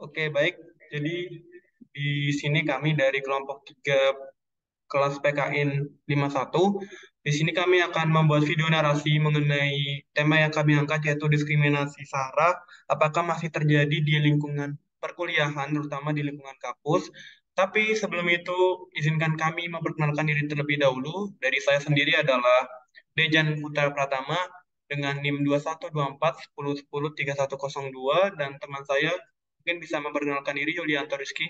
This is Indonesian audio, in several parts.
Oke, baik. Jadi di sini kami dari kelompok 3 kelas PKN 51. Di sini kami akan membuat video narasi mengenai tema yang kami angkat yaitu diskriminasi SARA. Apakah masih terjadi di lingkungan perkuliahan, terutama di lingkungan kampus. Tapi sebelum itu, izinkan kami memperkenalkan diri terlebih dahulu. Dari saya sendiri adalah Dejan Putra Pratama dengan NIM 2124 1010 3102 dan teman saya mungkin bisa memperkenalkan diri Yulianto Rizky.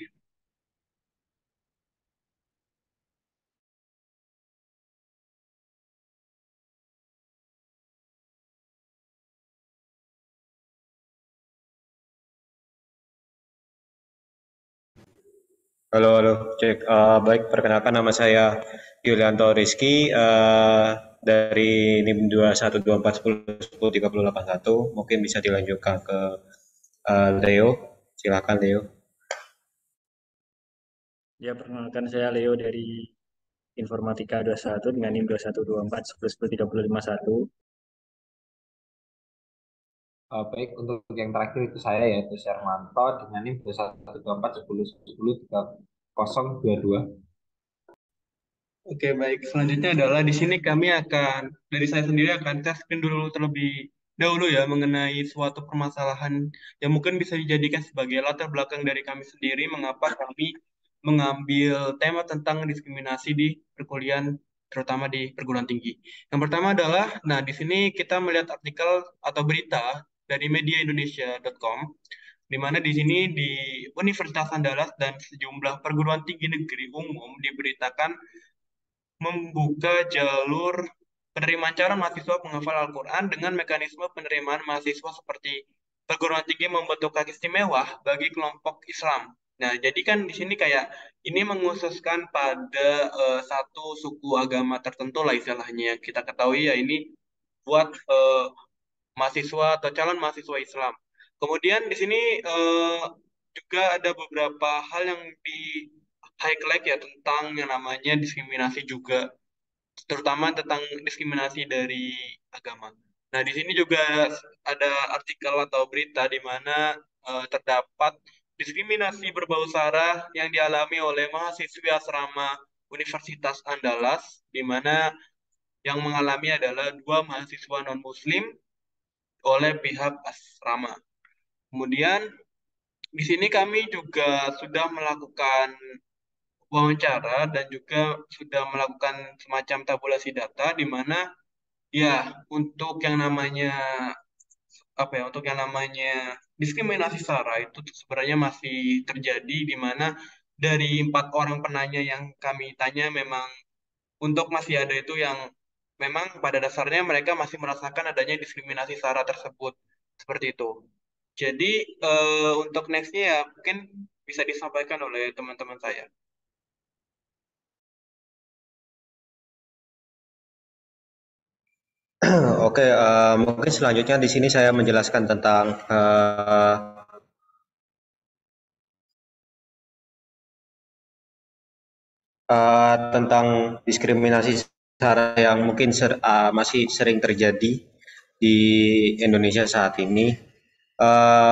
Halo, halo, cek. Baik, perkenalkan nama saya Yulianto Rizky dari NIM 212410103081. Mungkin bisa dilanjutkan ke Leo. Silakan Leo. Ya, perkenalkan saya Leo dari Informatika 21 dengan NIM 2124 1110 3051. Baik, untuk yang terakhir itu saya yaitu Shermanto dengan NIM 2124 10 10 3022. Oke, baik. Selanjutnya adalah di sini kami akan, dari saya sendiri akan tes screen dulu terlebih dahulu ya mengenai suatu permasalahan yang mungkin bisa dijadikan sebagai latar belakang dari kami sendiri mengapa kami mengambil tema tentang diskriminasi di perkuliahan, terutama di perguruan tinggi. Yang pertama adalah, nah di sini kita melihat artikel atau berita dari mediaindonesia.com di mana di sini di Universitas Andalas dan sejumlah perguruan tinggi negeri umum diberitakan membuka jalur penerimaan calon mahasiswa penghafal Al-Quran dengan mekanisme penerimaan mahasiswa seperti perguruan tinggi membentuk hak istimewa bagi kelompok Islam. Nah, jadi kan di sini kayak ini menghususkan pada satu suku agama tertentu lah istilahnya yang kita ketahui ya ini buat mahasiswa atau calon mahasiswa Islam. Kemudian di sini juga ada beberapa hal yang di highlight ya tentang yang namanya diskriminasi juga terutama tentang diskriminasi dari agama. Nah, di sini juga ada artikel atau berita di mana terdapat diskriminasi berbau sara yang dialami oleh mahasiswi asrama Universitas Andalas, di mana yang mengalami adalah dua mahasiswa non-Muslim oleh pihak asrama. Kemudian di sini kami juga sudah melakukan wawancara dan juga sudah melakukan semacam tabulasi data di mana ya untuk yang namanya apa ya untuk yang namanya diskriminasi SARA itu tuh sebenarnya masih terjadi di mana dari 4 orang penanya yang kami tanya memang untuk masih ada itu yang memang pada dasarnya mereka masih merasakan adanya diskriminasi SARA tersebut seperti itu. Jadi untuk nextnya ya mungkin bisa disampaikan oleh teman-teman saya. Oke, mungkin selanjutnya di sini saya menjelaskan tentang tentang diskriminasi SARA yang mungkin masih sering terjadi di Indonesia saat ini.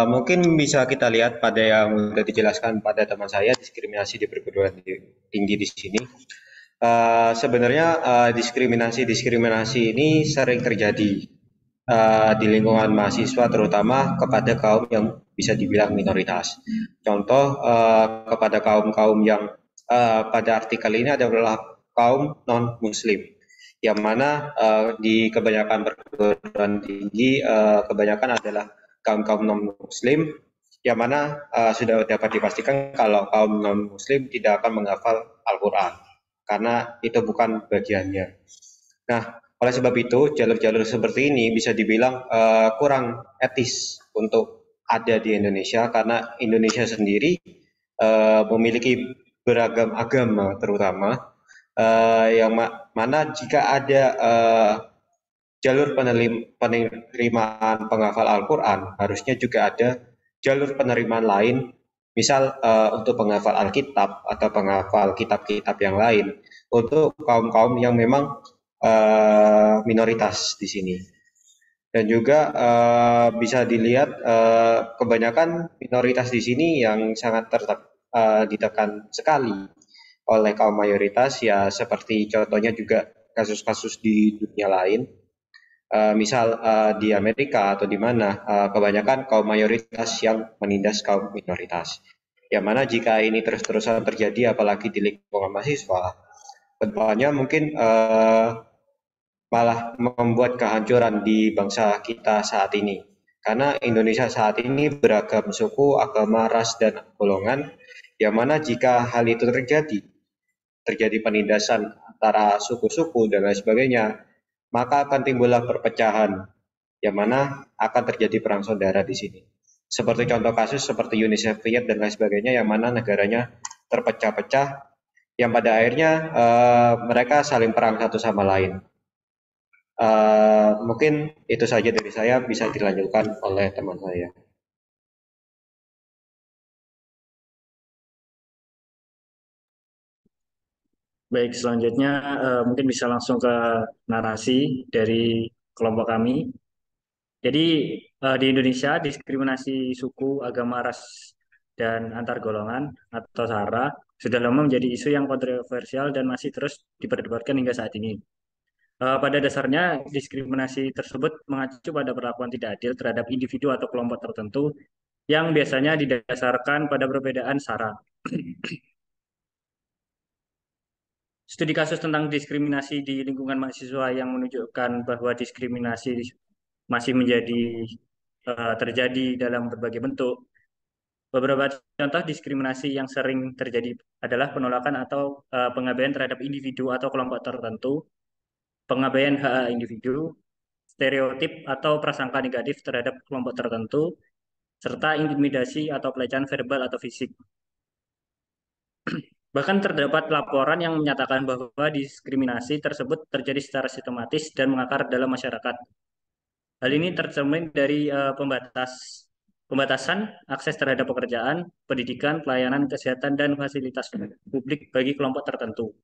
Mungkin bisa kita lihat pada yang sudah dijelaskan pada teman saya diskriminasi di perguruan tinggi di sini. Sebenarnya diskriminasi ini sering terjadi di lingkungan mahasiswa terutama kepada kaum yang bisa dibilang minoritas. Contoh kepada kaum-kaum yang pada artikel ini adalah kaum non-muslim yang mana di kebanyakan perguruan tinggi kebanyakan adalah kaum-kaum non-muslim yang mana sudah dapat dipastikan kalau kaum non-muslim tidak akan menghafal Al-Quran karena itu bukan bagiannya. Nah, oleh sebab itu jalur-jalur seperti ini bisa dibilang kurang etis untuk ada di Indonesia karena Indonesia sendiri memiliki beragam agama terutama yang mana jika ada jalur penerimaan penghafal Al-Quran harusnya juga ada jalur penerimaan lain misal untuk penghafal Alkitab atau penghafal kitab-kitab yang lain untuk kaum-kaum yang memang minoritas di sini. Dan juga bisa dilihat kebanyakan minoritas di sini yang sangat ditekan sekali oleh kaum mayoritas, ya seperti contohnya juga kasus-kasus di dunia lain. Misal di Amerika atau di mana kebanyakan kaum mayoritas yang menindas kaum minoritas. Yang mana jika ini terus-terusan terjadi apalagi di lingkungan mahasiswa, kedepannya mungkin malah membuat kehancuran di bangsa kita saat ini. Karena Indonesia saat ini beragam suku, agama, ras, dan golongan, yang mana jika hal itu terjadi penindasan antara suku-suku dan lain sebagainya, maka akan timbullah perpecahan, yang mana akan terjadi perang saudara di sini. Seperti contoh kasus seperti Uni Soviet dan lain sebagainya, yang mana negaranya terpecah-pecah, yang pada akhirnya mereka saling perang satu sama lain. Mungkin itu saja dari saya, bisa dilanjutkan oleh teman saya. Baik, selanjutnya mungkin bisa langsung ke narasi dari kelompok kami. Jadi di Indonesia diskriminasi suku, agama, ras, dan antar golongan atau SARA sudah lama menjadi isu yang kontroversial dan masih terus diperdebatkan hingga saat ini. Pada dasarnya diskriminasi tersebut mengacu pada perlakuan tidak adil terhadap individu atau kelompok tertentu yang biasanya didasarkan pada perbedaan SARA. Studi kasus tentang diskriminasi di lingkungan mahasiswa yang menunjukkan bahwa diskriminasi masih terjadi dalam berbagai bentuk. Beberapa contoh diskriminasi yang sering terjadi adalah penolakan atau pengabaian terhadap individu atau kelompok tertentu, pengabaian hak individu, stereotip atau prasangka negatif terhadap kelompok tertentu, serta intimidasi atau pelecehan verbal atau fisik. Bahkan terdapat laporan yang menyatakan bahwa diskriminasi tersebut terjadi secara sistematis dan mengakar dalam masyarakat. Hal ini tercermin dari pembatasan akses terhadap pekerjaan, pendidikan, pelayanan kesehatan, dan fasilitas publik bagi kelompok tertentu.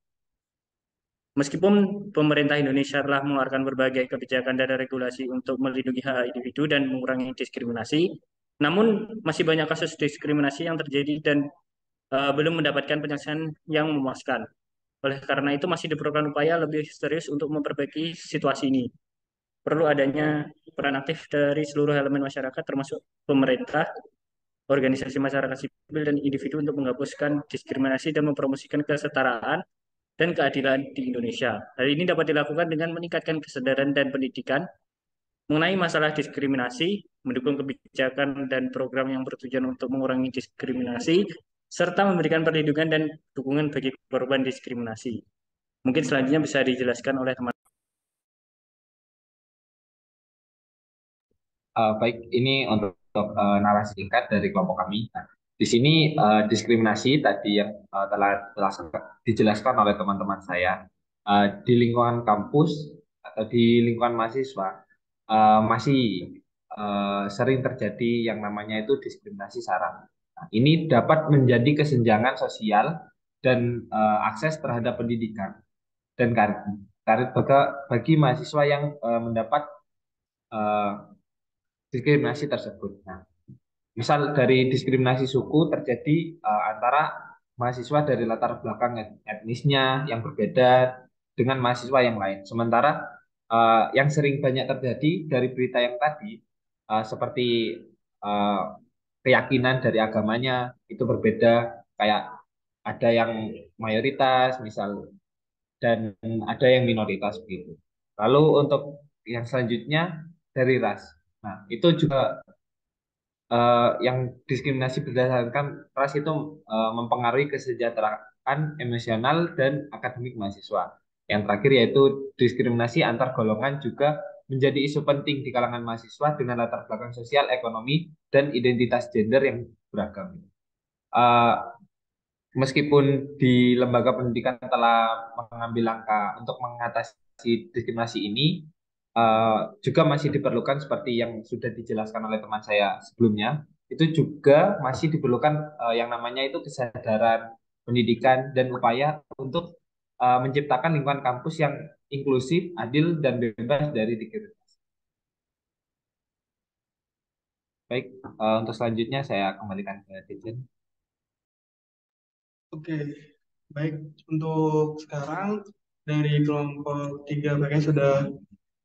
Meskipun pemerintah Indonesia telah mengeluarkan berbagai kebijakan dan regulasi untuk melindungi hak individu dan mengurangi diskriminasi, namun masih banyak kasus diskriminasi yang terjadi dan belum mendapatkan penyelesaian yang memuaskan. Oleh karena itu masih diperlukan upaya lebih serius untuk memperbaiki situasi ini. Perlu adanya peran aktif dari seluruh elemen masyarakat termasuk pemerintah, organisasi masyarakat sipil, dan individu untuk menghapuskan diskriminasi dan mempromosikan kesetaraan dan keadilan di Indonesia. Hal ini dapat dilakukan dengan meningkatkan kesadaran dan pendidikan mengenai masalah diskriminasi, mendukung kebijakan dan program yang bertujuan untuk mengurangi diskriminasi, serta memberikan perlindungan dan dukungan bagi korban diskriminasi. Mungkin selanjutnya bisa dijelaskan oleh teman. Baik, ini untuk narasi singkat dari kelompok kami. Nah, di sini diskriminasi tadi yang telah dijelaskan oleh teman-teman saya di lingkungan kampus atau di lingkungan mahasiswa masih sering terjadi yang namanya itu diskriminasi SARA. Nah, ini dapat menjadi kesenjangan sosial dan akses terhadap pendidikan dan karir bagi mahasiswa yang mendapat eh, diskriminasi tersebut. Nah, misal dari diskriminasi suku terjadi antara mahasiswa dari latar belakang etnisnya yang berbeda dengan mahasiswa yang lain. Sementara yang sering banyak terjadi dari berita yang tadi seperti uh, keyakinan dari agamanya itu berbeda, kayak ada yang mayoritas misal dan ada yang minoritas begitu. Lalu untuk yang selanjutnya dari ras. Nah, itu juga yang diskriminasi berdasarkan ras itu mempengaruhi kesejahteraan emosional dan akademik mahasiswa. Yang terakhir yaitu diskriminasi antar golongan juga menjadi isu penting di kalangan mahasiswa dengan latar belakang sosial, ekonomi, dan identitas gender yang beragam. Uh, Meskipun di lembaga pendidikan telah mengambil langkah untuk mengatasi diskriminasi ini, juga masih diperlukan seperti yang sudah dijelaskan oleh teman saya sebelumnya, itu juga masih diperlukan yang namanya itu kesadaran pendidikan dan upaya untuk menciptakan lingkungan kampus yang inklusif, adil, dan bebas dari diskriminasi. Baik, untuk selanjutnya saya kembalikan ke Dirjen. Oke, baik. Untuk sekarang dari kelompok 3 bagian sudah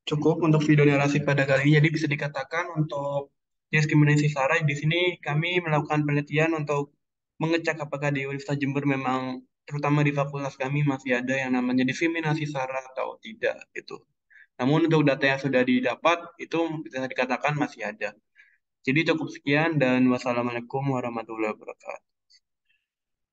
cukup untuk video narasi pada kali ini. Jadi bisa dikatakan untuk diskriminasi SARA di sini kami melakukan penelitian untuk mengecek apakah di Universitas Jember memang terutama di fakultas kami masih ada yang namanya diskriminasi SARA atau tidak gitu. Namun untuk data yang sudah didapat itu bisa dikatakan masih ada. Jadi cukup sekian dan wassalamualaikum warahmatullahi wabarakatuh.